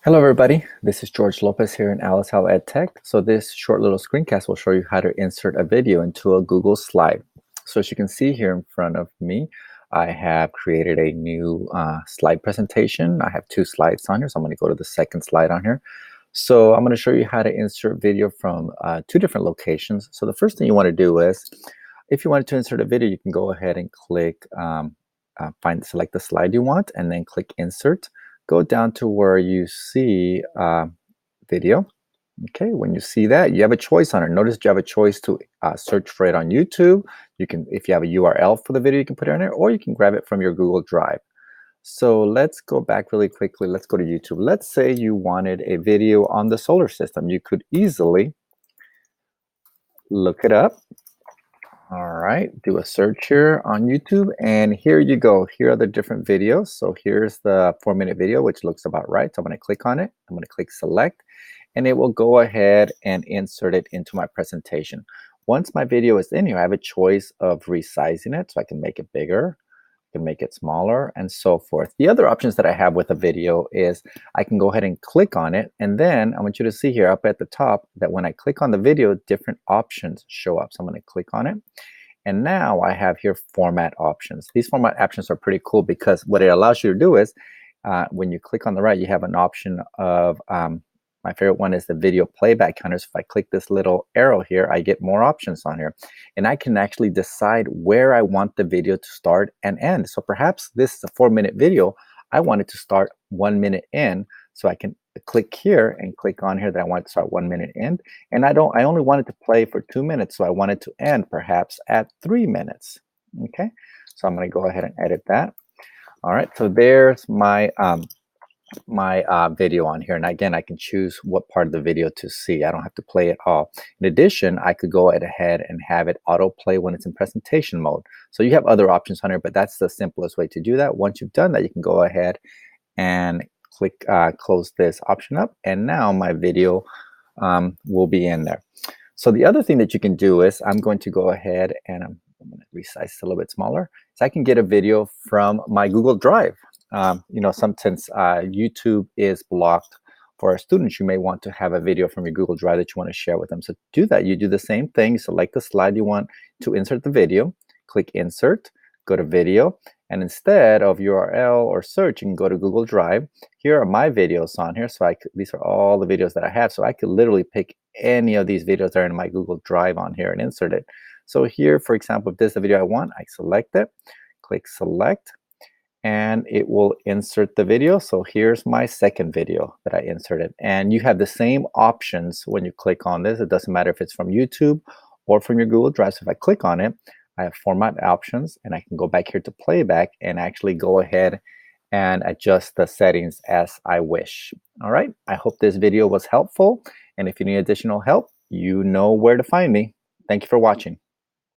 Hello everybody, this is George Lopez here in Alice How EdTech. So this short little screencast will show you how to insert a video into a Google slide. So as you can see here in front of me, I have created a new slide presentation. I have two slides on here, so I'm going to go to the second slide on here. So I'm going to show you how to insert video from two different locations. So the first thing you want to do is, if you wanted to insert a video, you can go ahead and click, select the slide you want, and then click Insert. Go down to where you see video. Okay, when you see that, you have a choice on it. Notice you have a choice to search for it on YouTube. You can, if you have a URL for the video, you can put it on there, or you can grab it from your Google Drive. So let's go back really quickly. Let's go to YouTube. Let's say you wanted a video on the solar system. You could easily look it up. All right, do a search here on YouTube, and here you go. Here are the different videos. So here's the 4-minute video, which looks about right. So I'm going to click on it. I'm going to click select, and it will go ahead and insert it into my presentation. Once my video is in here, I have a choice of resizing it, so I can make it bigger, can make it smaller, and so forth. The other options that I have with a video is I can go ahead and click on it, and then I want you to see here up at the top that when I click on the video, different options show up. So I'm going to click on it, and now I have here format options. These format options are pretty cool because what it allows you to do is when you click on the right, you have an option of my favorite one is the video playback counter. So if I click this little arrow here, I get more options on here. And I can actually decide where I want the video to start and end. So perhaps this is a 4-minute video. I want it to start 1 minute in. So I can click here and click on here that I want it to start 1 minute in. And I only want it to play for 2 minutes. So I want it to end perhaps at 3 minutes. Okay, so I'm going to go ahead and edit that. All right, so there's my video on here, and again I can choose what part of the video to see. I don't have to play it all. In addition, I could go ahead and have it autoplay when it's in presentation mode. So you have other options on here, but that's the simplest way to do that. Once you've done that, you can go ahead and click close this option up, and now my video will be in there. So the other thing that you can do is I'm going to go ahead and I'm going to resize it a little bit smaller, so I can get a video from my Google Drive. Since YouTube is blocked for our students, you may want to have a video from your Google Drive that you want to share with them. So to do that, you do the same thing. Select the slide you want to insert the video, click Insert, go to Video, and instead of URL or search, you can go to Google Drive. Here are my videos on here. So these are all the videos that I have. So I could literally pick any of these videos that are in my Google Drive on here and insert it. So here, for example, if this is the video I want, I select it, click Select, and it will insert the video. So here's my second video that I inserted, and you have the same options when you click on this. It doesn't matter if it's from YouTube or from your Google Drive. So if I click on it, I have format options, and I can go back here to playback and actually go ahead and adjust the settings as I wish. All right, I hope this video was helpful, and if you need additional help, you know where to find me. Thank you for watching.